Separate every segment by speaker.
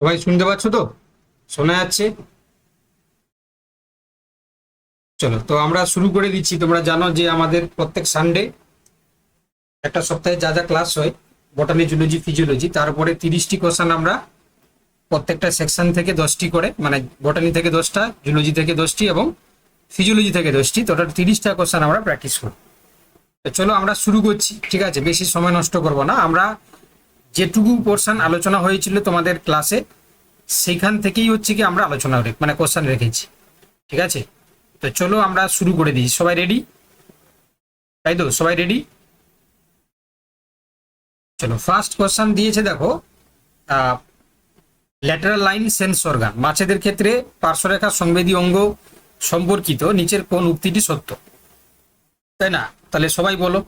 Speaker 1: সবাই শুনতে পাচ্ছ তো? শোনা যাচ্ছে? চলো তো আমরা শুরু করে দিচ্ছি। তোমরা জানো যে আমাদের প্রত্যেক সানডে একটা সপ্তাহে যা যা ক্লাস হয়, বটানি, জুলজি, ফিজিওলজি, তারপরে 30টি কোশ্চেন আমরা প্রত্যেকটা সেকশন থেকে 10টি করে, মানে বটানি থেকে 10টা, জুলজি থেকে 10টি এবং ফিজিওলজি থেকে 10টি, টোটাল 30টা কোশ্চেন আমরা প্র্যাকটিস করব। তো চলো আমরা শুরু করছি, ঠিক আছে? বেশি সময় নষ্ট করব না। আমরা যেটুকু পোর্শন আলোচনা হয়েছিল তোমাদের ক্লাসে, সেইখান থেকেই হচ্ছে কি আমরা আলোচনা মানে কোশ্চেন রেখেছি, ঠিক আছে? তো চলো আমরা শুরু করে দিই। সবাই রেডি? তাই তো, সবাই রেডি? চলো, ফার্স্ট কোশ্চেন দিয়েছে, দেখো। ল্যাটারাল লাইন সেন্স অর্গান, মাছেদের ক্ষেত্রে পার্শ্বরেখা সংবেদী অঙ্গ সম্পর্কিত নিচের কোন উক্তিটি সত্য? তাই না? তাহলে সবাই বলো,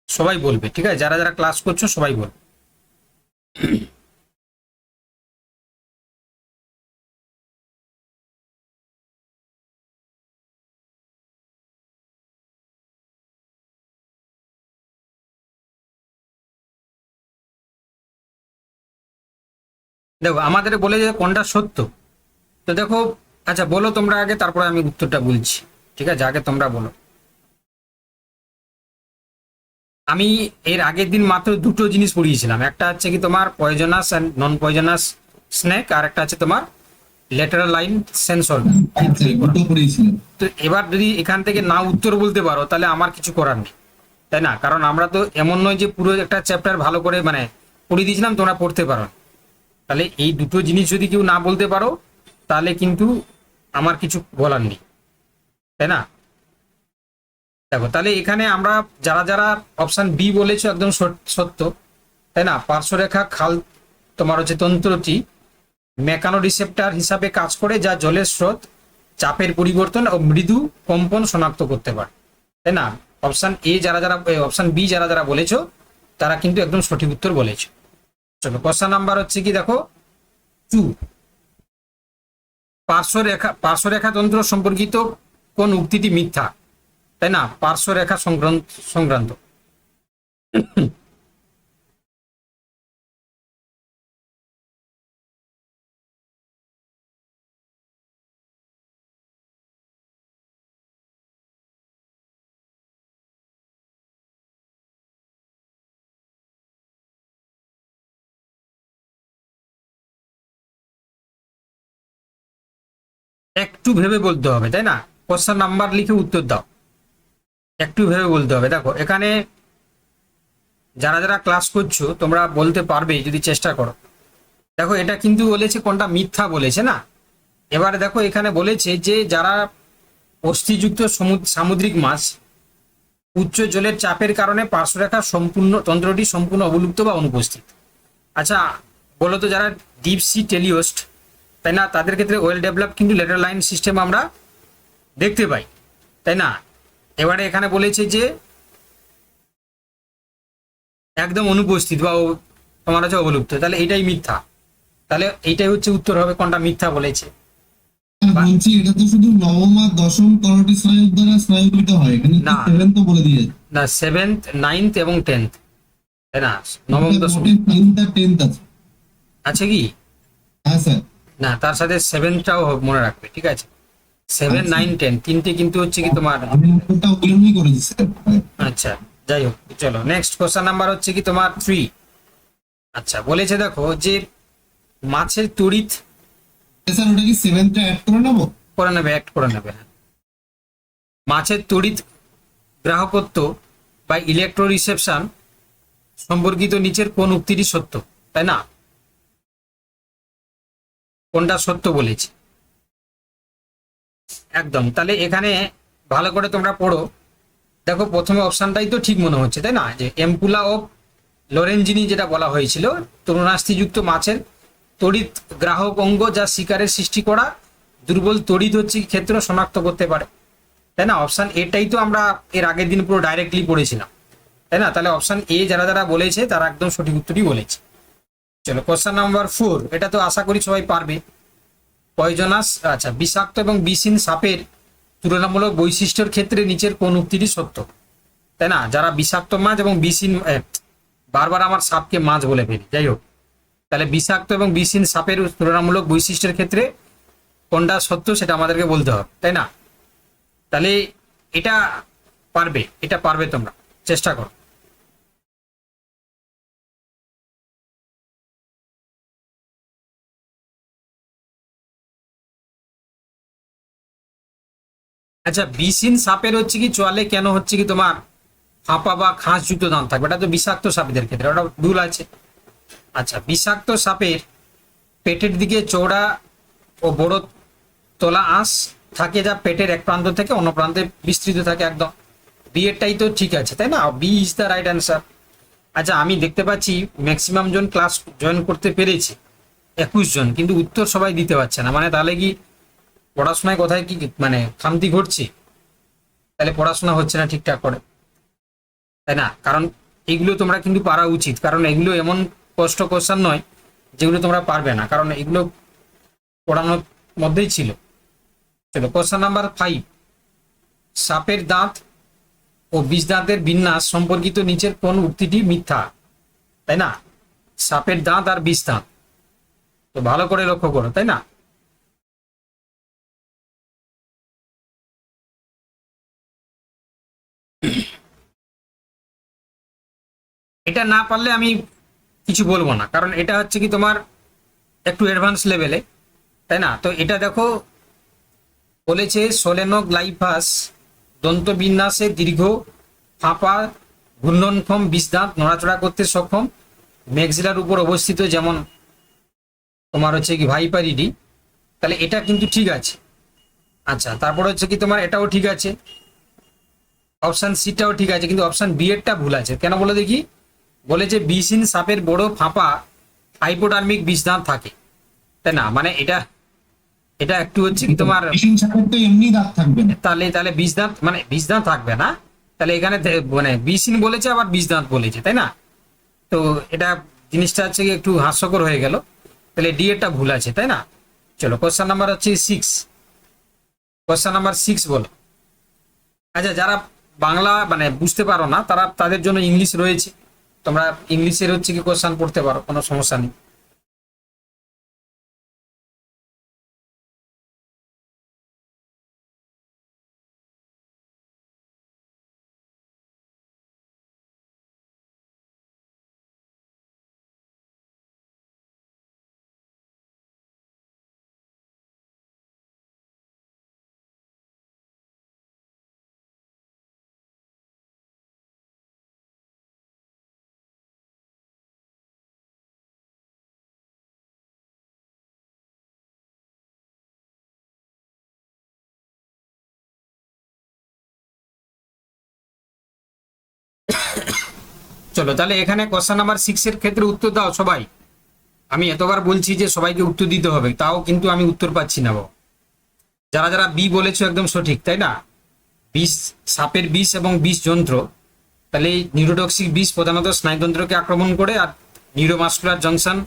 Speaker 1: সবাই বলবে, ঠিক আছে? যারা যারা ক্লাস করছো সবাই বল। দেখো আমাদের বলে যে কোনটা সত্য। তো দেখো, আচ্ছা বলো তোমরা আগে, তারপরে আমি উত্তরটা বলছি, ঠিক আছে? আগে তোমরা বলো। আমি এর আগের দিন মাত্র দুটো জিনিস পড়িয়েছিলাম, একটা হচ্ছে কি তোমার poisonous and non poisonous snake, আর একটা হচ্ছে তোমার ল্যাটারাল লাইন সেন্সর।
Speaker 2: আচ্ছা, দুটো পড়িয়েছিলাম।
Speaker 1: তো এবার যদি এখান থেকে না উত্তর বলতে পারো তাহলে আমার কিছু করার নেই, তাই না? কারণ আমরা তো এমন নয় যে পুরো একটা চ্যাপ্টার ভালো করে মানে পড়িয়ে দিয়েছিলাম, তোমরা পড়তে পারো না। তাহলে এই দুটো জিনিস যদি কেউ না বলতে পারো তাহলে কিন্তু আমার কিছু বলার নেই, তাই না? দেখো তাহলে এখানে আমরা যারা যারা অপশন বি বলেছো একদম সত্য, তাই না? পার্শ্বরেখা খাল তোমার হচ্ছে তন্ত্রটি মেকানো রিসেপ্টার হিসাবে কাজ করে, যা জলের স্রোত, চাপের পরিবর্তন ও মৃদু কম্পন শনাক্ত করতে পারে, তাই না? অপশন এ যারা যারা, অপশন বি যারা যারা বলেছো তারা কিন্তু একদম সঠিক উত্তর বলেছো। চলো, কোশ্চেন নাম্বার হচ্ছে কি, দেখো 2। পার্শ্বরেখা তন্ত্র সম্পর্কিত কোন উক্তিটি মিথ্যা? তাই না? পার্শ্বরেখা সংক্রান্ত সংক্রান্ত। একটু ভেবে বলতে হবে, তাই না? কোশ্চেন নাম্বার লিখে উত্তর দাও, একটু ভেবে বলতে হবে। দেখো এখানে যারা যারা ক্লাস করছো তোমরা বলতে পারবে যদি চেষ্টা করো। দেখো এটা কিন্তু বলেছে কোনটা মিথ্যা বলেছে, না? এবারে দেখো এখানে বলেছে যে যারা অস্থিযুক্ত সামুদ্রিক মাছ উচ্চ জলের চাপের কারণে পার্শ্বরেখা সম্পূর্ণ তন্ত্রটি সম্পূর্ণ অবলুপ্ত বা অনুপস্থিত। আচ্ছা বলো তো, যারা ডিপ সি টেলিওস্ট, তাই না, তাদের ক্ষেত্রে ওয়েল ডেভেলপ কিন্তু লেটার লাইন সিস্টেম আমরা দেখতে পাই, তাই না? এবারে এখানে বলেছে যে একদম অনুপস্থিত বা তোমার হচ্ছে অবলুপ্ত, তাহলে এটাই মিথ্যা। তাহলে এইটাই হচ্ছে উত্তর হবে, কোনটা মিথ্যা বলেছে।
Speaker 2: বলছি এটা তো শুধু নবম আর দশম তরটি স্নায়ুর দ্বারা স্নায়ুকৃত হয়, এখানে তো
Speaker 1: না
Speaker 2: সেভেন তো বলে দিয়েছে।
Speaker 1: না, সেভেন্থ, নাইন্থ এবং 10th, তাই না? নবম দশম
Speaker 2: মোটে 9th আর 10th আছে।
Speaker 1: আছে কি?
Speaker 2: হ্যাঁ স্যার।
Speaker 1: না, তার সাথে 7টাও মনে রাখবে, ঠিক আছে? 7,
Speaker 2: আচ্ছা,
Speaker 1: 9, 10 তিনটে কিন্তু হচ্ছে কি তোমার।
Speaker 2: আমি উত্তরটা ওই জন্যই করেছি স্যার।
Speaker 1: আচ্ছা, যাই হোক, চলো নেক্সট কোশ্চেন নাম্বার হচ্ছে কি তোমার 3। আচ্ছা বলেছে দেখো যে মাছের তড়িৎ
Speaker 2: স্যার ওটা কি সেভেন্থটা অ্যাড করে নেবো?
Speaker 1: করে নেবে, অ্যাক্ট করে নেবে, হ্যাঁ। মাছের তড়িৎ গ্রাহকত্ব বা ইলেকট্রো রিসেপশন সম্পর্কিত নিচের কোন উক্তিটি সত্য? তাই না? কোনটা সত্য বলেছে একদম। তাহলে এখানে ভালো করে তোমরা পড়ো। দেখো প্রথমে অপশনটাই তো ঠিক মনে হচ্ছে, তাই না? যে এম্পুলা অফ লরেঞ্জিনি যেটা বলা হয়েছিল, তরুণাস্থিযুক্ত মাছের তড়িৎ গ্রাহক অঙ্গ যা শিকারের সৃষ্টি করা দুর্বল তড়িৎ হচ্ছে ক্ষেত্র শনাক্ত করতে পারে, তাই না? অপশন এটাই তো আমরা এর আগের দিন পুরো ডাইরেক্টলি পড়েছিলাম, তাই না? তাহলে অপশন এ যারা যারা বলেছে তারা একদম সঠিক উত্তরই বলেছে। চলো কোশ্চেন নাম্বার 4, এটা তো আশা করি সবাই পারবে। পয়জনাস, আচ্ছা, বিষাক্ত এবং বিষহীন সাপের তুলনামূলক বৈশিষ্ট্যের ক্ষেত্রে নিচের কোন উক্তিটি সত্য? তাই না? যারা বিষাক্ত মাছ এবং বিষহীন, বারবার আমার সাপকে মাছ বলে ফেলি, যাই হোক, তাহলে বিষাক্ত এবং বিষহীন সাপের তুলনামূলক বৈশিষ্ট্যের ক্ষেত্রে কোনটা সত্য সেটা আমাদেরকে বলতে হবে, তাই না? তাহলে এটা এটা পারবে, তোমরা চেষ্টা করো। আচ্ছা, বিষহীন সাপের হচ্ছে কি চোয়ালে কেন হচ্ছে কি তোমার ফাঁপা বা খাঁজযুক্ত দাঁত থাকবে? এটা তো বিষাক্ত সাপের ক্ষেত্রে, ওটা ভুল আছে। আচ্ছা, বিষাক্ত সাপের পেটের দিকে চওড়া ও বড় তোলা আঁশ থাকে, যা পেটের এক প্রান্ত থেকে অন্য প্রান্তে বিস্তৃত থাকে। একদম বিয়েরটাই তো ঠিক আছে, তাই না? B is the right answer. আচ্ছা, আমি দেখতে পাচ্ছি ম্যাক্সিমাম জন ক্লাস জয়েন করতে পেরেছে, 21 জন, কিন্তু উত্তর সবাই দিতে পারছে না। মানে তাহলে কি পড়াশোনায় কোথায় কি মানে খামতি ঘটছে? তাহলে পড়াশোনা হচ্ছে না ঠিকঠাক করে, তাই না? কারণ এগুলো তোমরা কিন্তু পারা উচিত, কারণ এগুলো এমন কষ্ট কোশ্চেন নয় যেগুলো তোমরা পারবে না, কারণ এগুলো পড়ানোর মধ্যেই ছিল। চলো, কোশ্চেন নাম্বার 5। সাপের দাঁত ও বিষ দাঁতের বিন্যাস সম্পর্কিত নিচের কোন উক্তিটি মিথ্যা? তাই না? সাপের দাঁত আর বিষ দাঁত, তো ভালো করে লক্ষ্য করো, তাই না? এটা না পারলে আমি কিছু বলবো না, কারণ এটা হচ্ছে কি তোমার একটু অ্যাডভান্স লেভেলে, তাই না? তো এটা দেখো, বলেছে সোলেনোগ্লাইফাস দন্তবিন্যাসে দীর্ঘ, ফাঁপা, ঘূর্ণনক্ষম বিষদাঁত, নড়াচড়া করতে সক্ষম, ম্যাক্সিলার উপর অবস্থিত, যেমন তোমার হচ্ছে কি ভাইপারিডি। তাহলে এটা কিন্তু ঠিক আছে। আচ্ছা, তারপর হচ্ছে কি তোমার এটাও ঠিক আছে, অপশন সিটাও ঠিক আছে, কিন্তু অপশন বি এরটা ভুল আছে। কেন বলে দেখি? বলেছে বিষহীন সাপের বড় ফাঁপা হাইপোডার্মিক বিষদাঁত থাকে, তাই না? মানে এটা এটা একটু হচ্ছে কি তোমার,
Speaker 2: মেশিন সাপের তো এমনি দাঁত থাকবে না।
Speaker 1: তাহলে তাহলে বিষদাঁত মানে বিষদাঁত থাকবে না, তাহলে এখানে মানে বিষহীন বলেছে আবার বিষদাঁত বলেছে, তাই না? তো এটা জিনিসটা হচ্ছে কি একটু হাস্যকর হয়ে গেল। তাহলে ডি এরটা ভুল আছে, তাই না? চলো, কোশ্চেন নাম্বার হচ্ছে 6। কোশ্চেন নাম্বার 6 বলো। আচ্ছা, যারা বাংলা মানে বুঝতে পারো না, তাদের জন্য ইংলিশ রয়েছে, তোমরা ইংলিশের হচ্ছে কি কোশ্চেন পড়তে পারো, কোনো সমস্যা নেই। চলো, তাহলে এখানে কোশ্চেন নাম্বার 6 এর ক্ষেত্রে উত্তর দাও সবাই। আমি এতবার বলছি যে সবাইকে উত্তর দিতে হবে, তাও কিন্তু আমি উত্তর পাচ্ছি না বাবা। যারা যারা বি বলেছো একদম সঠিক, তাই না? বিষ, সাপের বিষ এবং বিষ যন্ত্র, তাহলে এই নিউরোটক্সিক বিষ প্রধানত স্নায়ুতন্ত্রকে আক্রমণ করে আর নিউরোমাস্কুলার জংশন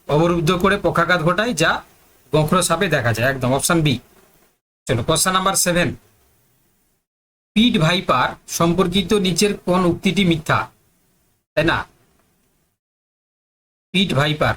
Speaker 1: অবরুদ্ধ করে পক্ষাঘাত ঘটায়, যা গোখরো সাপে দেখা যায়। একদম অপশন বি। চলো, কোশ্চেন নাম্বার 7। পিট ভাইপার সম্পর্কিত নিচের কোন উক্তিটি মিথ্যা? তাই না? পিট ভাইপার,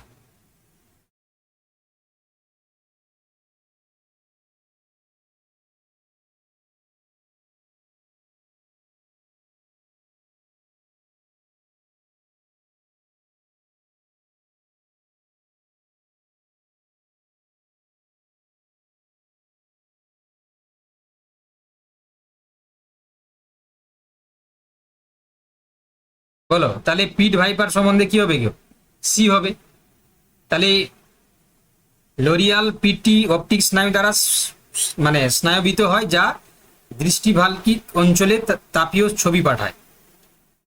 Speaker 1: বলো তাহলে পিট ভাইপার সম্বন্ধে কি হবে? কেউ সি হবে। তাহলে লোরিয়াল পিটি অপটিক স্নায়ু দ্বারা মানে স্নায়বিত হয়, যা দৃষ্টিভাল্কিক অঞ্চলে তাপীয় ছবি পাঠায়।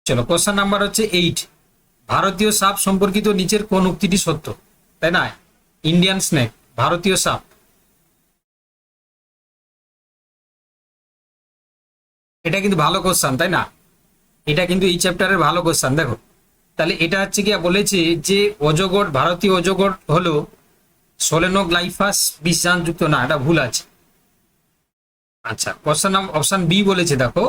Speaker 1: চলো, কোশ্চেন নাম্বার হচ্ছে 8। ভারতীয় সাপ সম্পর্কিত নিচের কোন উক্তিটি সত্য? তাই না? ইন্ডিয়ান স্নেক, ভারতীয় সাপ। এটা কিন্তু ভালো কোশ্চেন, তাই না? এটা কিন্তু এই চ্যাপ্টারের ভালো কোশ্চেন। দেখো, তাহলে এটা হচ্ছে কি বলেছে যে অজগর, ভারতীয় অজগর হলো সোলেনোগ্লাইফাস বিষযানযুক্ত, না, এটা ভুল আছে। আচ্ছা, কোশ্চেন অপশন বি বলেছে, দেখো,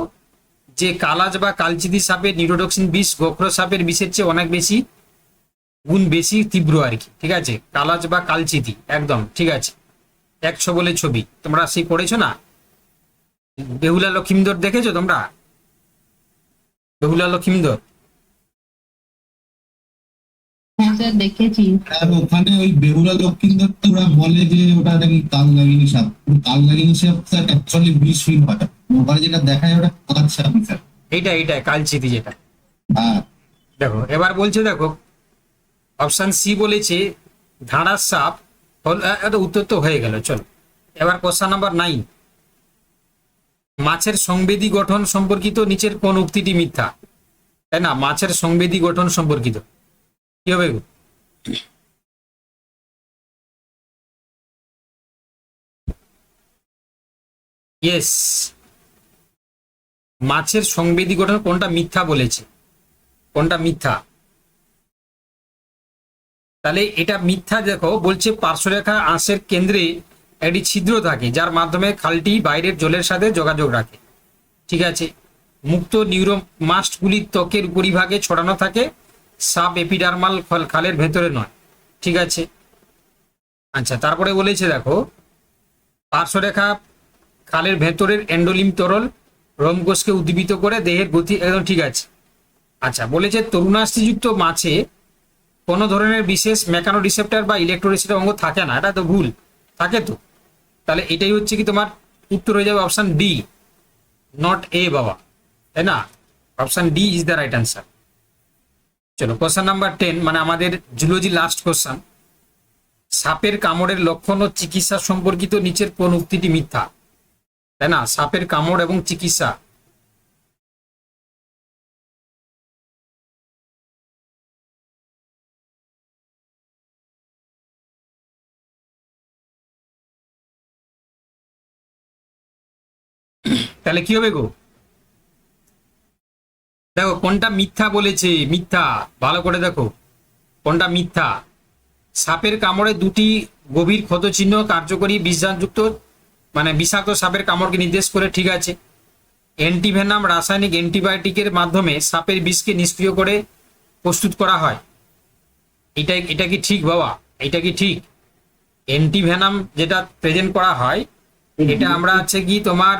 Speaker 1: যে কালাজ বা কালচিদি সাপের নিউরোটক্সিন বিষ গোখরো সাপের বিষের চেয়ে অনেক বেশি গুণ বেশি তীব্র আর কি, ঠিক আছে, কালাজ বা কালচিতি, একদম ঠিক আছে। এক ছবলে ছবি, তোমরা সেই পড়েছো না, বেহুলা লক্ষিন্দর দেখেছো তোমরা, বেহুলা লক্ষিন্দর?
Speaker 3: হ্যাঁ স্যার দেখেছি।
Speaker 2: আর ওখানে ওই বেহুলা লক্ষিন্দর তো ওরা বলে যে ওটা নাকি কাল নাগিনী সাপ, কাল নাগিনী সাপ স্যার অ্যাকচুয়ালি বিষ ফিল হয়, ওখানে যেটা দেখা যায় ওটা কাল সাপ স্যার।
Speaker 1: এইটা কালচিতি যেটা।
Speaker 2: হ্যাঁ
Speaker 1: দেখো এবার বলছে, দেখো অপশন সি বলেছে ধাড়ার সাপ, এটা উত্তর তো হয়ে গেল। চলো এবার কোশ্চেন নাম্বার 9, মাছের সংবেদী গঠন সম্পর্কিত নিচের কোন উক্তিটি মিথ্যা? তাই না, মাছের সংবেদী গঠন সম্পর্কিত কি হবে গো? ইয়েস, মাছের সংবেদী গঠন কোনটা মিথ্যা বলেছে, কোনটা মিথ্যা? তাহলে এটা মিথ্যা। দেখো বলছে পার্শ্বরেখা আঁশের কেন্দ্রে একটি ছিদ্র থাকে যার মাধ্যমে খালটি বাইরের জলের সাথে যোগাযোগ রাখে, ঠিক আছে। মুক্ত নিউরোমাস্টগুলি ত্বকের উপরিভাগে ছড়ানো থাকে, সাব এপিডার্মাল খালের ভেতরে নয়, ঠিক আছে। আচ্ছা তারপরে বলেছে দেখো পার্শ্বরেখা খালের ভেতরের এন্ডোলিম তরল রোমকোষকে উদ্দীপিত করে দেহের গতি, একদম ঠিক আছে। আচ্ছা বলেছে তরুণাস্থিযুক্ত মাছে কোনো ধরনের বিশেষ মেকানো রিসেপ্টর বা ইলেকট্রো রিসেপ্টর অঙ্গ থাকে না, এটা তো ভুল, থাকে তো। তাহলে এটাই হচ্ছে কি তোমার উত্তর হয়ে যাবে অপশন ডি, নট এ বাবা, তাই না, option D is the right answer. চলো কোশ্চেন নাম্বার 10, মানে আমাদের জুলজি লাস্ট কোশ্চেন, সাপের কামড়ের লক্ষণ ও চিকিৎসা সম্পর্কিত নিচের কোন উক্তিটি মিথ্যা? তাই না, সাপের কামড় এবং চিকিৎসা। তাহলে কি হবে গো? দেখো কোনটা মিথ্যা বলেছে, মিথ্যা, ভালো করে দেখো কোনটা মিথ্যা। সাপের কামড়ে দুটি গভীর ক্ষতচিহ্ন কার্যকরী বিষযুক্ত মানে বিষাক্ত সাপের কামড়কে নির্দেশ করে, ঠিক আছে। অ্যান্টিভেনাম রাসায়নিক অ্যান্টিবায়োটিকের মাধ্যমে সাপের বিষকে নিষ্ক্রিয় করে প্রস্তুত করা হয়, এটা কি ঠিক বাবা, এটা কি ঠিক? অ্যান্টিভেনাম যেটা প্রেজেন্ট করা হয় এটা আমরা হচ্ছে কি তোমার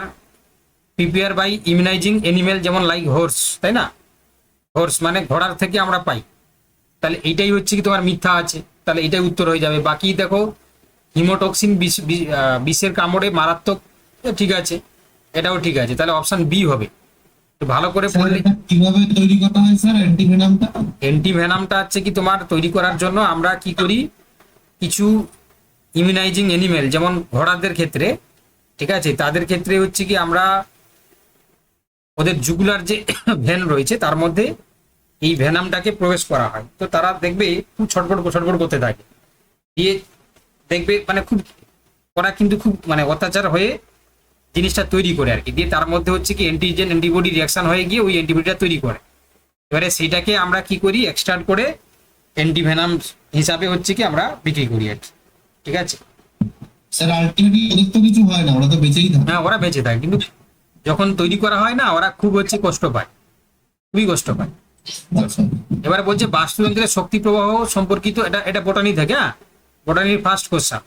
Speaker 1: প্রিপেয়ার বাই ইমিউনাইজিং অ্যানিমেল, যেমন লাইক হর্স, তাই না, হর্স মানে ঘোড়ার থেকে আমরা পাই। তাহলে এইটাই হচ্ছে কি তোমার মিথ্যা আছে, তাহলে এটাই উত্তর হয়ে যাবে। বাকি দেখো হিমোটক্সিন বিষের কামড়ে মারাত্মক, ঠিক আছে, এটাও ঠিক আছে, তাহলে অপশন বি হবে। তো ভালো করে
Speaker 2: স্যার
Speaker 1: পড়লে,
Speaker 2: এটা কিভাবে তৈরি করা হয় স্যার অ্যান্টিভেনামটা?
Speaker 1: অ্যান্টিভেনামটা হচ্ছে কি তোমার তৈরি করার জন্য আমরা কি করি, কিছু ইমিউনাইজিং অ্যানিমেল যেমন ঘোড়াদের ক্ষেত্রে, ঠিক আছে, তাদের ক্ষেত্রে হচ্ছে কি আমরা ওদের জুগুলার যে ভেন রয়েছে তার মধ্যে এই ভেনামটাকে প্রবেশ করা হয়, তো তারা দেখবে খুব ছটফট ছটফট করতে থাকে, দিয়ে দেখবে মানে খুব, ওরা কিন্তু খুব মানে অত্যাচার হয়ে জিনিসটা তৈরি করে আর কি, দিয়ে তার মধ্যে হচ্ছে কি অ্যান্টিজেন অ্যান্টিবডি রিয়াকশন হয়ে গিয়ে ওই অ্যান্টিবডিটা তৈরি করে। এবারে সেইটাকে আমরা কি করি, এক্সট্রাক্ট করে অ্যান্টিভেনাম হিসাবে হচ্ছে কি আমরা বিক্রি করি আর কি, ঠিক আছে।
Speaker 2: স্যার আলটিমেটলি ওদের তো কিছু হয় না, ওরা তো বেঁচেই থাকে।
Speaker 1: হ্যাঁ ওরা বেঁচে থাকে, কিন্তু যখন তৈরি করা হয় না ওরা খুব হচ্ছে কষ্ট পায়, খুবই কষ্ট পায়।
Speaker 2: আচ্ছা
Speaker 1: এবারে বলছে বাস্তুতন্ত্রের শক্তি প্রবাহ সম্পর্কিত, এটা বোটানি থেকে, হ্যাঁ বোটানির ফার্স্ট কোশ্চেন,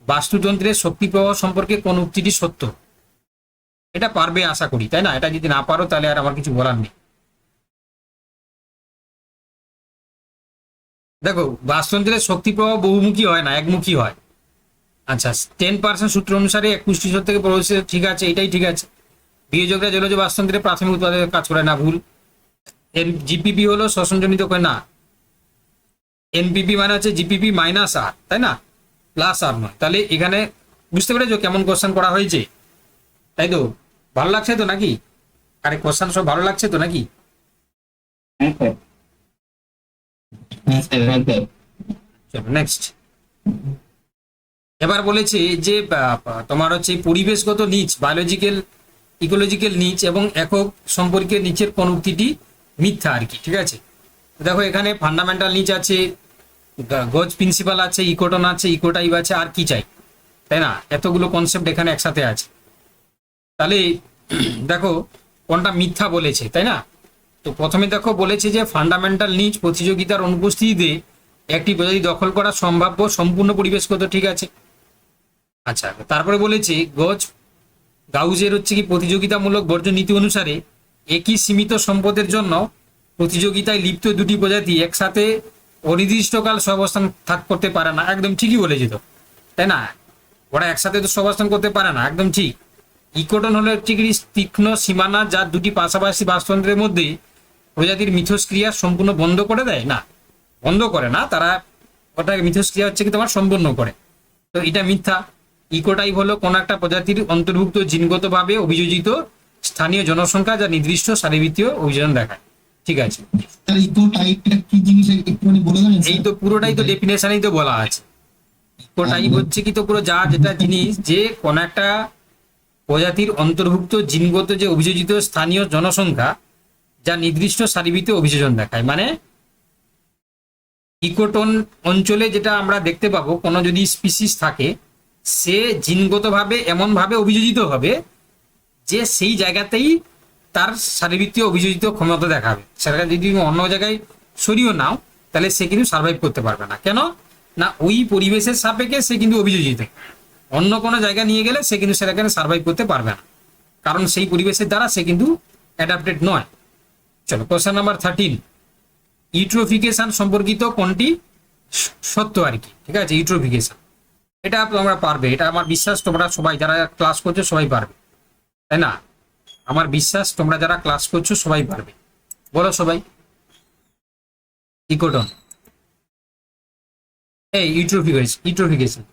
Speaker 1: বাস্তুতন্ত্রের শক্তি প্রবাহ সম্পর্কে কোন উক্তিটি সত্য? এটা পারবে আশা করি, তাই না, এটা যদি না পারো তাহলে আর আমার কিছু বলার নেই। দেখো বাস্তুতন্ত্রের শক্তি প্রবাহ বহুমুখী হয় না, একমুখী হয়। আচ্ছা 10% সূত্র অনুসারে 21 থেকে প্রবেশিত, ঠিক আছে, এটাই ঠিক আছে। বিয়োজকরা জলজ বাস্তুতন্ত্রের প্রাথমিক উৎপাদনের কাজ করে না, ভুল। জিপিপি হলো শ্বসনজনিত না, এনপিপি মানে হচ্ছে জিপিপি মাইনাস আর, তাই না, প্লাস আর নয়। তাহলে এখানে বুঝতে পেরেছো কেমন কোশ্চেন করা হয়েছে, তাই তো? ভালো লাগছে তো নাকি? আরে কোশ্চেন সব ভালো লাগছে তো নাকি?
Speaker 2: হ্যাঁ স্যার, হ্যাঁ স্যার, হ্যাঁ স্যার।
Speaker 1: চলো নেক্সট। এবার বলেছে যে তোমার হচ্ছে পরিবেশগত নিচ, বায়োলজিক্যাল ইকোলজিক্যাল নিচ এবং একক সম্পর্কে নিচের কোন উক্তিটি মিথ্যা আর কি, ঠিক আছে। দেখো এখানে ফান্ডামেন্টাল নিচ আছে, গজ প্রিন্সিপাল আছে, ইকোটন আছে, ইকোটাইপ আছে, আর কি চাই, তাই না, এতগুলো কনসেপ্ট এখানে একসাথে আছে। তাহলে দেখো কোনটা মিথ্যা বলেছে, তাই না। তো প্রথমে দেখো বলেছে যে ফান্ডামেন্টাল নিচ প্রতিযোগিতার অনুপস্থিতিতে একটি প্রজাতি দখল করা সম্ভাব্য সম্পূর্ণ পরিবেশগত, ঠিক আছে। আচ্ছা, তারপরে বলেছে গাউজের হচ্ছে কি প্রতিযোগিতামূলক বর্জন নীতি অনুসারে একই সীমিত সম্পদের জন্য প্রতিযোগিতায় লিপ্ত দুটি প্রজাতি একসাথে অনির্দিষ্টকাল সহাবস্থান করতে পারে না। একদম ঠিকই বলেছি তো, তাই না? ওরা একসাথে তো সহাবস্থান করতে পারে না, একদম ঠিক। ইকোটন হলো একটি তীক্ষ্ণ সীমানা যা দুটি পাশাপাশি বাস্তুতন্ত্রের মধ্যে প্রজাতির মিথস্ক্রিয়া সম্পূর্ণ বন্ধ করে দেয়। না, বন্ধ করে না, তারা ওটা মিথস্ক্রিয়া হচ্ছে কি তোমার সম্পূর্ণ করে। তো এটা মিথ্যা। ইকোটাইপ হলো কোন একটা প্রজাতির অন্তর্ভুক্ত জিনগতভাবে অভিযোজিত স্থানীয় জনসংখ্যা যা নির্দিষ্ট শারীরবৃত্তীয় অভিযোজন দেখায়, ঠিক আছে।
Speaker 2: তাহলে ইকো টাইপটা কি জিনিস একটুখানি বলে দেবেন
Speaker 1: এই তো পুরোটাই তো ডেফিনেশনই তো বলা আছে। ইকোটাইপ হচ্ছে কি তো পুরো যেটা জিনিস যে কোন একটা প্রজাতির অন্তর্ভুক্ত জিনগত যে অভিযোজিত স্থানীয় জনসংখ্যা যা নির্দিষ্ট শারীরবৃত্তীয় অভিযোজন দেখায়। মানে ইকোটন অঞ্চলে যেটা আমরা দেখতে পাবো, কোনো যদি স্পিসিস থাকে সে জিনগতভাবে এমনভাবে অভিযোজিত হবে যে সেই জায়গাতেই তার শারীরবৃত্তীয় অভিযোজিত ক্ষমতা দেখাবে। সেটা যদি অন্য জায়গায় সরিয়েও নাও তাহলে সে কিন্তু সার্ভাইভ করতে পারবে না। কেন না, ওই পরিবেশের সাপেক্ষে সে কিন্তু অভিযোজিত। অন্য কোনো জায়গা নিয়ে গেলে সে কিন্তু সেটাকে সার্ভাইভ করতে পারবে না, কারণ সেই পরিবেশের দ্বারা সে কিন্তু অ্যাডাপ্টেড নয়। চলো কোশ্চেন নাম্বার 13, ইউট্রোফিকেশন সম্পর্কিত কোনটি সত্য আর কি, ঠিক আছে। ইউট্রোফিকেশন এটা তোমরা পারবে, এটা আমার বিশ্বাস। তোমরা সবাই যারা ক্লাস করছো সবাই পারবে, তাই না? আমার বিশ্বাস তোমরা যারা ক্লাস করছো সবাই পারবে। বলো সবাই। ইকোটন, এই ইউট্রোফিকেশন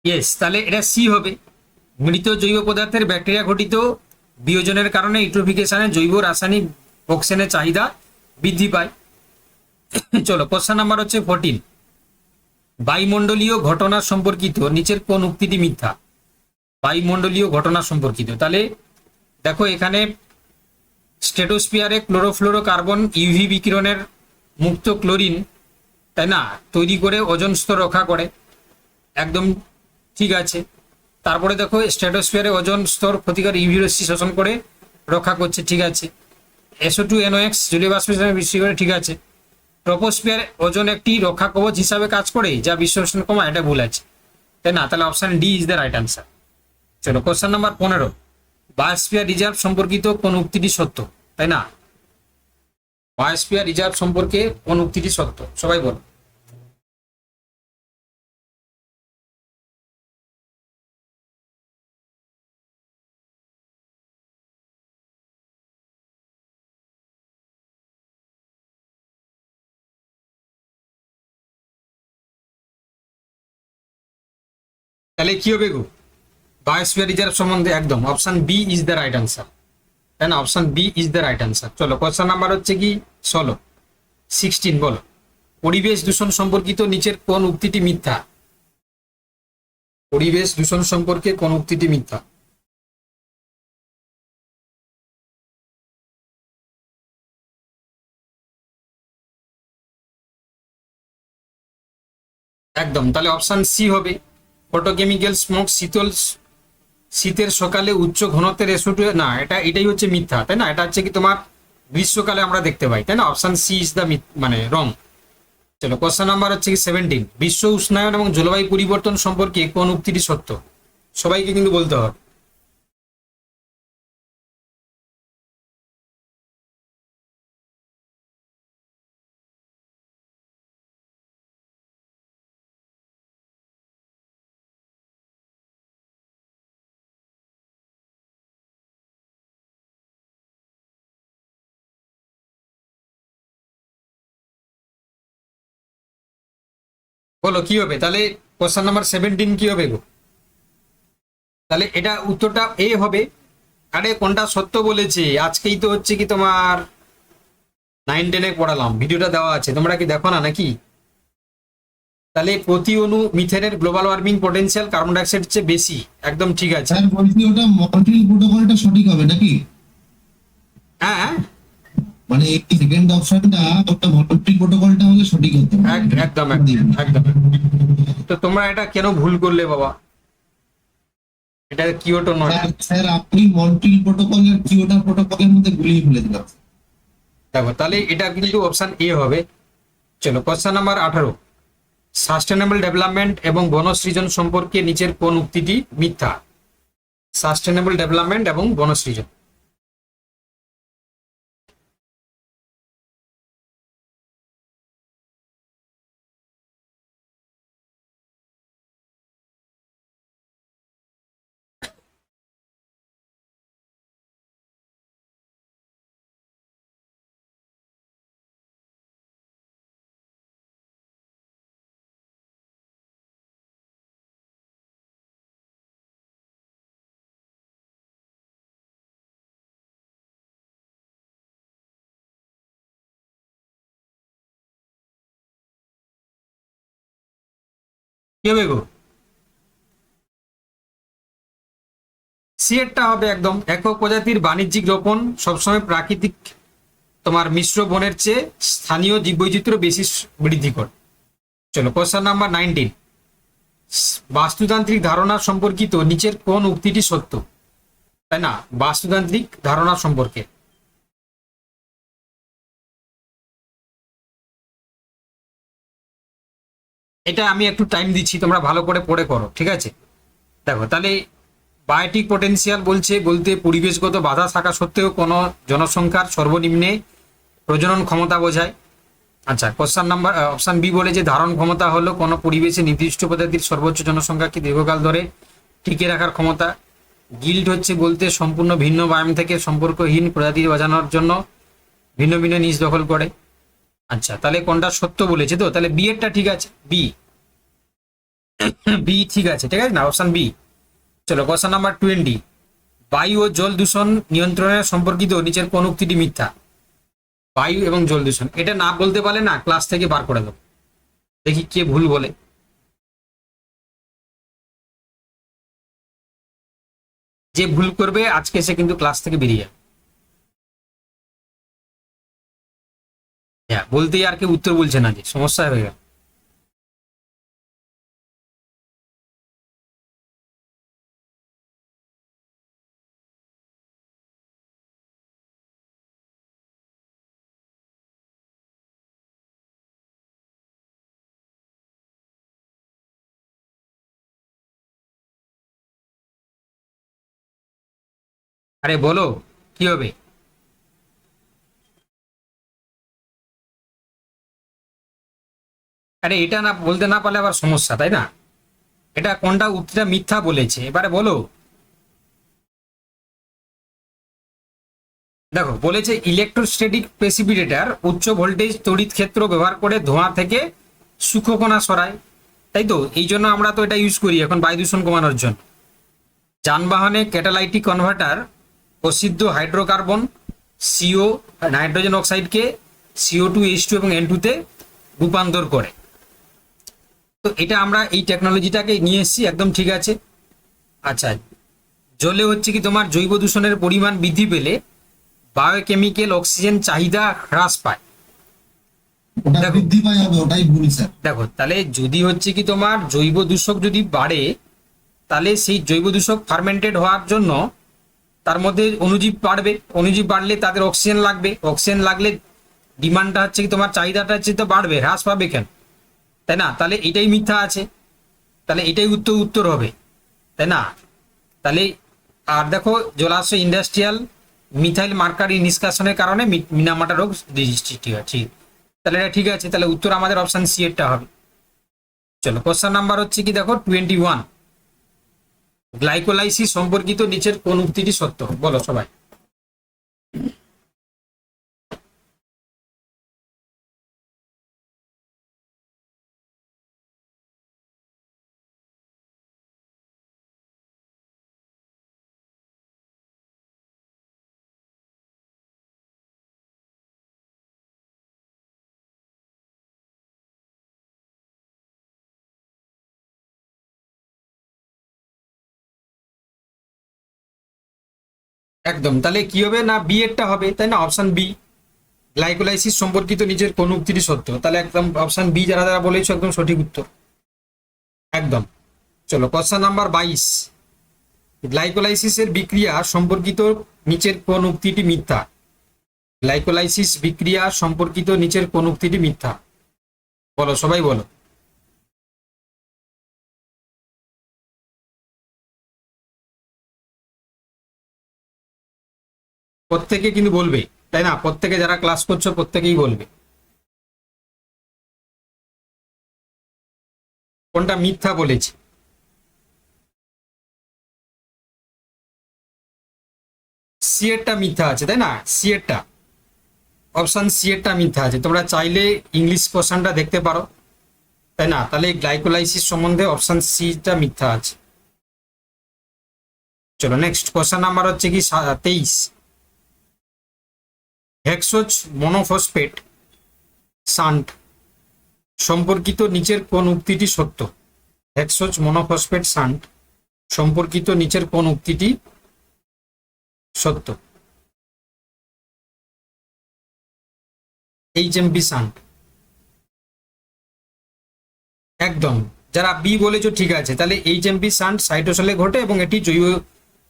Speaker 1: ইয়েস, তাহলে এটা সি হবে। মৃত জৈব পদার্থের ব্যাকটেরিয়া ঘটিত বিয়োজনের কারণে ইউট্রোফিকেশনে জৈব রাসায়নিক অক্সিজেনের চাহিদা বৃদ্ধি পায়। চলো কোশ্চেন নাম্বার হচ্ছে 14, বায়ুমণ্ডলীয় ঘটনা সম্পর্কিত নিচের কোন উক্তিটি মিথ্যা? বায়ুমণ্ডলীয় ঘটনা সম্পর্কিত, তাহলে দেখো এখানে স্ট্রেটোস্ফিয়ারে ক্লোরোফ্লোরোকার্বন ইউভি বিকিরণের মুক্ত ক্লোরিন, তাই না, তৈরি করে ওজোন স্তর রক্ষা করে। একদম ঠিক আছে। তারপরে দেখো স্ট্র্যাটোস্ফিয়ারে ওজোন স্তর ক্ষতিকর ইউভি রশ্মি শোষণ করে রক্ষা করছে, ঠিক আছে। SO2 NOx জলীয় বাষ্পীভবন বৃদ্ধি করে, ঠিক আছে। ট্রপোস্ফিয়ার ওজোন একটি রক্ষা কবচ হিসাবে কাজ করে যা বিশ্ব উষ্ণ কমায়, এটা ভুল আছে, তাই না? তাহলে option D is the right answer. চলো কোশ্চেন নাম্বার 15, বায়োস্ফিয়ার রিজার্ভ সম্পর্কিত কোন উক্তিটি সত্য, তাই না? বায়োস্ফিয়ার রিজার্ভ সম্পর্কে কোন উক্তিটি সত্য, সবাই বলো। তাহলে কি হবে গো? বায়োস্ফিয়ার রিজার্ভ সম্বন্ধে একদম option B is the right answer, তাই না? Option B is the right answer. চলো কোশ্চেন নাম্বার হচ্ছে কি 16, বলো পরিবেশ দূষণ সম্পর্কিত নিচের কোন উক্তিটি মিথ্যা? পরিবেশ দূষণ সম্পর্কে কোন উক্তিটি মিথ্যা? একদম, তাহলে অপশন সি হবে। ফটোকেমিক্যাল স্মোক শীতের সকালে উচ্চ ঘনত্বের SO2, না এটাই হচ্ছে মিথ্যা, তাই না? এটা হচ্ছে কি তোমার গ্রীষ্মকালে আমরা দেখতে পাই, তাই না? অপশন সি ইজ দ্য মানে রং। চলো কোশ্চেন নাম্বার হচ্ছে কি 17, বিশ্ব উষ্ণায়ন এবং জলবায়ু পরিবর্তন সম্পর্কে কোন উক্তিটি সত্য? সবাইকে কিন্তু বলতে হবে। বলো কি হবে তাহলে? কোশ্চেন নাম্বার 17 কি হবে গো? তাহলে এটা উত্তরটা এ হবে। আরে কোনটা সত্য বলেছে? আজকেই তো হচ্ছে কি তোমার 9-10 পড়ালাম, ভিডিওটা দেওয়া আছে, তোমরা কি দেখো না নাকি? তাহলে প্রতি অণু মিথেনের global warming potential carbon dioxide চেয়ে বেশি, একদম ঠিক আছে।
Speaker 2: স্যার বলছি ওটা মন্ট্রিয়াল প্রোটোকলটা সঠিক হবে নাকি?
Speaker 1: হ্যাঁ
Speaker 2: মানে এই সেকেন্ড অপশনটা একটা মনোট্রি প্রোটোকলটা হলে সঠিক হতো।
Speaker 1: একদম একদম। তো তোমরা এটা কেন ভুল করলে বাবা? এটা কিওটো নয়।
Speaker 2: স্যার স্যার আপনি মন্ট্রি প্রোটোকল আর কিয়োটো প্রোটোকলের মধ্যে গুলিয়ে ফেলেছিলাম।
Speaker 1: দেখো তাহলে এটা কিন্তু অপশন এ হবে। চলো কোশ্চেন নাম্বার 18, সাস্টেনেবল ডেভেলপমেন্ট এবং বনসৃজন সম্পর্কে নিচের কোন উক্তিটি মিথ্যা? সাস্টেনেবল ডেভেলপমেন্ট এবং বনসৃজন। কি হবে গো? সিএরটা হবে একদম। একক প্রজাতির বাণিজ্যিক রোপণ সবসময় প্রাকৃতিক তোমার মিশ্র বনের চেয়ে স্থানীয় জীববৈচিত্র্য বেশি বৃদ্ধি করে। চলো কোশ্চেন নাম্বার 19, বাস্তুতান্ত্রিক ধারণা সম্পর্কিত নিচের কোন উক্তিটি সত্য? তাই না, বাস্তুতান্ত্রিক ধারণা সম্পর্কে। এটা আমি একটু টাইম দিচ্ছি, তোমরা ভালো করে পড়ে করো, ঠিক আছে? দেখো তাহলে বায়োটিক পোটেনশিয়াল বলতে পরিবেশগত বাধা থাকা সত্ত্বেও কোনো জনসংখ্যার সর্বনিম্নে প্রজনন ক্ষমতা বোঝায়। আচ্ছা, কোশ্চেন নাম্বার অপশন বি বলে যে ধারণ ক্ষমতা হলো কোনো পরিবেশে নির্দিষ্ট প্রজাতির সর্বোচ্চ জনসংখ্যাকে দীর্ঘকাল ধরে টিকে রাখার ক্ষমতা। গিল্ড বলতে সম্পূর্ণ ভিন্ন বায়াম থেকে সম্পর্কহীন প্রজাতি বাঁচানোর জন্য ভিন্ন ভিন্ন নিজ দখল করে। আচ্ছা, তাহলে কোনটা সত্য বলেছে? তো তাহলে বি এরটা ঠিক আছে, বি বি ঠিক আছে, ঠিক আছে না, অপশন বি। চলো কোশ্চেন নাম্বার 20, বায়ু ও জল দূষণ নিয়ন্ত্রণের সম্পর্কিত নিচের কোন উক্তিটি মিথ্যা? বায়ু এবং জল দূষণ, এটা না বলতে পারলে না ক্লাস থেকে বার করে দেবো। দেখি কে ভুল বলে। যে ভুল করবে আজকে সে কিন্তু ক্লাস থেকে বেরিয়ে যাবে। হ্যাঁ, বলতেই আর কেউ উত্তর বলছে না, যে সমস্যা হয়ে গেল। আরে বলো কি হবে? আরে এটা না বলতে না পারলে আবার সমস্যা, তাই না? এটা কোনটা উত্তরটা মিথ্যা বলেছে, এবারে বলো। দেখো বলেছে ইলেকট্রোস্ট্যাটিক প্রেসিপিটেটর উচ্চ ভোল্টেজ তড়িৎ ক্ষেত্র ব্যবহার করে ধোঁয়া থেকে সূক্ষ্মকণা সরায়, তাই তো? এই জন্য আমরা তো এটা ইউজ করি এখন বায়ু দূষণ কমানোর জন্য। যানবাহনে ক্যাটালাইটিক কনভার্টার প্রসিদ্ধ হাইড্রোকার্বন সিও নাইট্রোজেন অক্সাইডকে CO2H2 এবং N2 তে রূপান্তর করে। তো এটা আমরা এই টেকনোলজিটাকে নিয়ে এসেছি, একদম ঠিক আছে। আচ্ছা, জলে কি তোমার জৈব দূষণের পরিমাণ বৃদ্ধি পেলে বায়োকেমিক্যাল অক্সিজেন চাহিদা হ্রাস পায়।
Speaker 2: ওটা
Speaker 1: দেখো
Speaker 2: বৃদ্ধি পায় হবে, ওটাই ভুল স্যার।
Speaker 1: দেখো তাহলে যদি কি তোমার জৈব দূষক যদি বাড়ে, তাহলে সেই জৈব দূষক ফার্মেন্টেড হওয়ার জন্য তার মধ্যে অণুজীব বাড়বে, অণুজীব বাড়লে তাদের অক্সিজেন লাগবে, অক্সিজেন লাগলে ডিমান্ডটা কি তোমার চাহিদাটা তো বাড়বে, হ্রাস পাবে কেন? তাই না? তাহলে এটাই মিথ্যা আছে, তাহলে এটাই উত্তর হবে, তাই না? তাহলে আর দেখো জলাশয় ইন্ডাস্ট্রিয়াল মিথাইল মার্কারি নিষ্কাশনের কারণে মিনামাটা রোগ সৃষ্টি হয়, ঠিক? তাহলে এটা ঠিক আছে, তাহলে উত্তর আমাদের অপশন সি এরটা হবে। চলো কোশ্চেন নাম্বার কি দেখো 21, গ্লাইকোলাইসিস সম্পর্কিত নিচের কোন উক্তিটি সত্য? বলো সবাই। একদম, তাহলে কি হবে না, বি এরটা হবে, তাই না, অপশন বি। গ্লাইকোলাইসিস সম্পর্কিত নিচের কোন উক্তিটি সত্য? তাহলে একদম অপশন বি যারা যারা বলেছো একদম সঠিক উত্তর, একদম। চলো কোশ্চেন নাম্বার 22, গ্লাইকোলাইসিসের বিক্রিয়া সম্পর্কিত নিচের কোন উক্তিটি মিথ্যা? গ্লাইকোলাইসিস বিক্রিয়া সম্পর্কিত নিচের কোন উক্তিটি মিথ্যা? বলো, সবাই বলো। প্রত্যেকে কিন্তু বলবে, তাই না? প্রত্যেকে যারা ক্লাস করছো প্রত্যেকেই বলবে কোনটা মিথ্যা বলেছে। সি এরটা মিথ্যা আছে, তাই না? সি এরটা, অপশন সি এরটা মিথ্যা আছে। তোমরা চাইলে ইংলিশ কোশ্চেনটা দেখতে পারো, তাই না? তাহলে গ্লাইকোলাইসিস সম্বন্ধে অপশন সিটা মিথ্যা আছে। চলো নেক্সট কোশ্চেন নাম্বার হচ্ছে কি 23, হেক্সোজ মনোফসফেট শান্ট সম্পর্কিত নিচের কোন উক্তিটি সত্য? হেক্সোজ মনোফসফেট শান্ট সম্পর্কিত নিচের কোন উক্তিটি সত্য? এইচএমপি শান্ট, একদম। যারা বি বলেছো ঠিক আছে। তাহলে এইচএমপি শান্ট সাইটোসলে ঘটে এবং এটি জৈব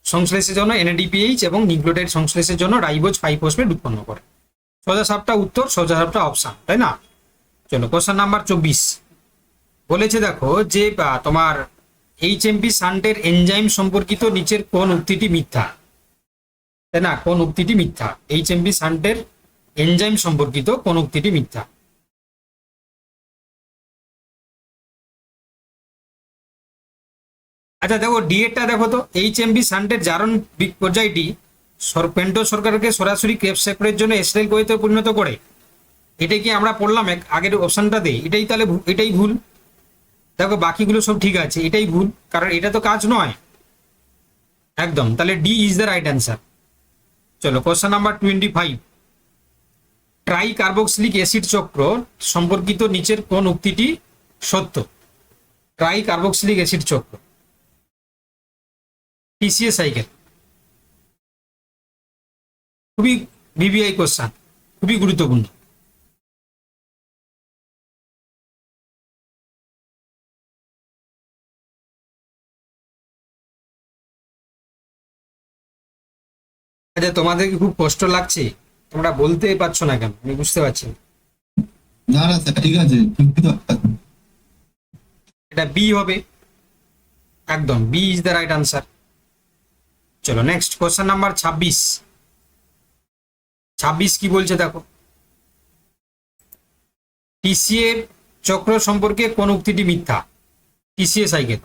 Speaker 1: সংশ্লেষের জন্য এনএডিপিএইচ এবং নিউক্লিওটাইড সংশ্লেষের জন্য রাইবোজ 5-ফসফেট উৎপন্ন করে। সোজা সাপটা উত্তর, সোজা সাপটা অপশন, তাই না? চলো কোশ্চেন নাম্বার 24 বলেছে দেখো যে তোমার এইচএমপি শান্টের এনজাইম সম্পর্কিত নিচের কোন উক্তিটি মিথ্যা? তাই না? কোন উক্তিটি মিথ্যা? এইচএমপি শান্টের এনজাইম সম্পর্কিত কোন উক্তিটি মিথ্যা? আচ্ছা দেখো ডি এরটা দেখো তো, এইচএমপি শান্টের জারণ পর্যায়টি পেন্টো সরকারকে সরাসরি ক্রেবস চ্যাপ্টারের জন্য এসরাইল কোয়েতে পরিণত করে। এটাই কি আমরা পড়লাম আগের অপশনটাতে? এটাই তাহলে এটাই ভুল। দেখো বাকিগুলো সব ঠিক আছে, এটাই ভুল, কারণ এটা তো কাজ নয় একদম। তাহলে D is the right answer. চলো question number 25, tricarboxylic acid চক্র সম্পর্কিত নিচের কোন উক্তিটি সত্য? ট্রাই কার্বক্সিলিক অ্যাসিড চক্র, টিসিএ সাইকেল, খুবই ভিভিআই কোশ্চেন, খুবই গুরুত্বপূর্ণ। আচ্ছা তোমাদের কি খুব কষ্ট লাগছে? তোমরা বলতে পারছো না কেন? আমি বুঝতে পারছি না।
Speaker 2: না না স্যার, ঠিক আছে, ঠিক তো।
Speaker 1: এটা বি হবে, একদম B is the right answer. চলো নেক্সট কোশ্চেন নাম্বার 26, 26 কি বলছে দেখো, টিসিএ চক্র সম্পর্কে কোন উক্তিটি মিথ্যা? টিসিএ সাইকেল,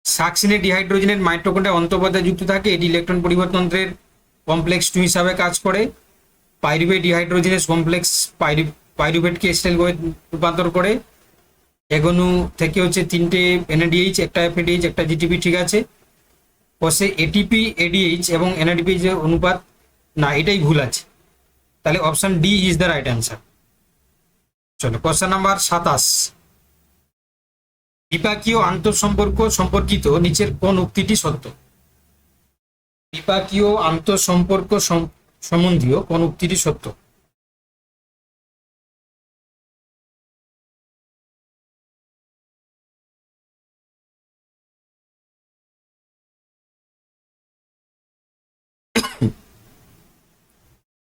Speaker 1: সাকসিনে ডিহাইড্রোজেনের মাইটোকন্ড্রিয়া অন্তঃপর্দায় যুক্ত থাকে। এটি ইলেকট্রন পরিবর্তনের কমপ্লেক্স 2 হিসাবে কাজ করে। পাইরুভেট ডিহাইড্রোজেনেস কমপ্লেক্স পাইরুভেটকে এস্টাইল রূপান্তর করে। এগোনু থেকে হচ্ছে 3টে এনএডিএইচ, একটা এফএডিএইচ, একটা জিটিপি, ঠিক আছে। কোষে এটিপি এডিএইচ এবং এনএডিপিএইচ এর অনুপাত, না এটাই ভুল আছে। তাহলে option D is the right answer. চলো কোশ্চেন নাম্বার 27, বিপাকীয় আন্তঃসম্পর্ক সম্পর্কিত নিচের কোন উক্তিটি সত্য? বিপাকীয় আন্তঃসম্পর্ক সম্বন্ধীয় কোন উক্তিটি সত্য?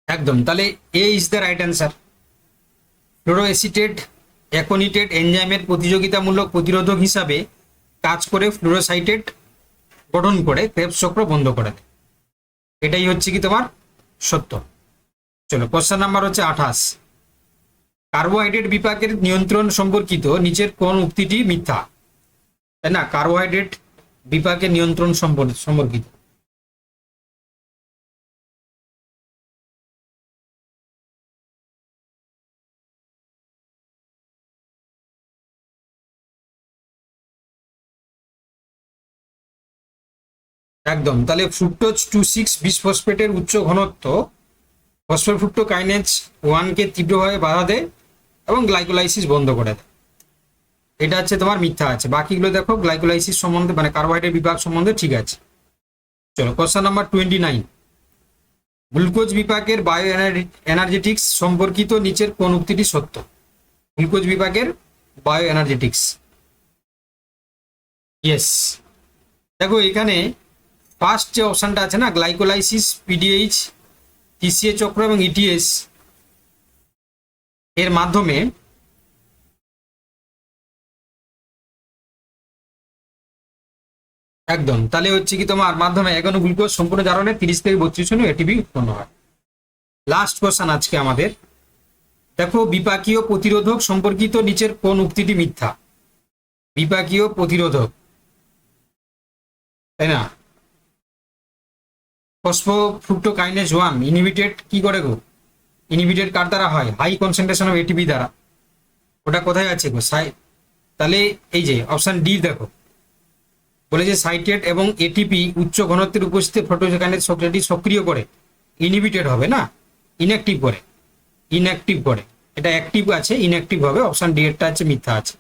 Speaker 1: একদম, তাহলে এ ইজ দ্য রাইট অ্যান্সার। ফ্লোরোএসিটেট অ্যাকোনিটেট এনজাইমের প্রতিযোগিতামূলক প্রতিরোধক হিসাবে কাজ করে ফ্লোরোসাইটেট গঠন করে ক্রেবস চক্র বন্ধ করে দেয়। এটাই হচ্ছে কি তোমার সত্য। চলো কোশ্চেন নাম্বার হচ্ছে 28, কার্বোহাইড্রেট বিপাকের নিয়ন্ত্রণ সম্পর্কিত নিচের কোন উক্তিটি মিথ্যা? তাই না? কার্বোহাইড্রেট বিপাকের নিয়ন্ত্রণ সম্পর্কিত। একদম, তাহলে ফ্রুক্টোজ 2,6 বিসফসফেটের উচ্চ ঘনত্ব ফসফোফ্রুক্টোকাইনেজ 1 কে তীব্রভাবে বাধা দেয় এবং গ্লাইকোলাইসিস বন্ধ করে দেয়। এটা হচ্ছে তোমার মিথ্যা আছে, বাকিগুলো দেখো গ্লাইকোলাইসিস সম্বন্ধে মানে কার্বোহাইড্রেট বিপাক সম্বন্ধে ঠিক আছে। চলো কোশ্চেন নাম্বার 29, গ্লুকোজ বিপাকের বায়ো এনার্জেটিক্স সম্পর্কিত নিচের কোন উক্তিটি সত্য? গ্লুকোজ বিপাকের বায়ো এনার্জেটিক্স, ইয়েস। দেখো এখানে ফার্স্ট যে অপশনটা আছে না, গ্লাইকোলাইসিস, পিডিএইচ, টিসিএ চক্র এবং ইটিএস এর মাধ্যমে একদম, তাহলে হচ্ছে কি তোমার মাধ্যমে এগোনো গ্লুকোজ সম্পূর্ণ জারণে 30 থেকে 32 অণু এটিপি উৎপন্ন হয়। লাস্ট কোশ্চেন আজকে আমাদের, দেখো বিপাকীয় প্রতিরোধক সম্পর্কিত নিচের কোন উক্তিটি মিথ্যা? বিপাকীয় প্রতিরোধক, তাই না, ফসফোফ্রুক্টোকাইনেজ 1 ইনহিবিটেড কি করে গো? ইনহিবিটেড কার দ্বারা হয়? হাই কনসেন্ট্রেশন অফ এটিপি দ্বারা। ওটা কোথায় আছে গো? তাহলে এই যে অপশন ডি দেখো, বলে যে সাইটেট এবং এটিপি উচ্চ ঘনত্বের উপস্থিতি ফটোকাইনেজ শক্তিটি সক্রিয় করে, ইনহিবিটেড হবে না, ইনঅ্যাক্টিভ করে, এটা অ্যাক্টিভ আছে, ইনঅ্যাক্টিভ হবে। অপশন ডি এরটা আছে মিথ্যা আছে।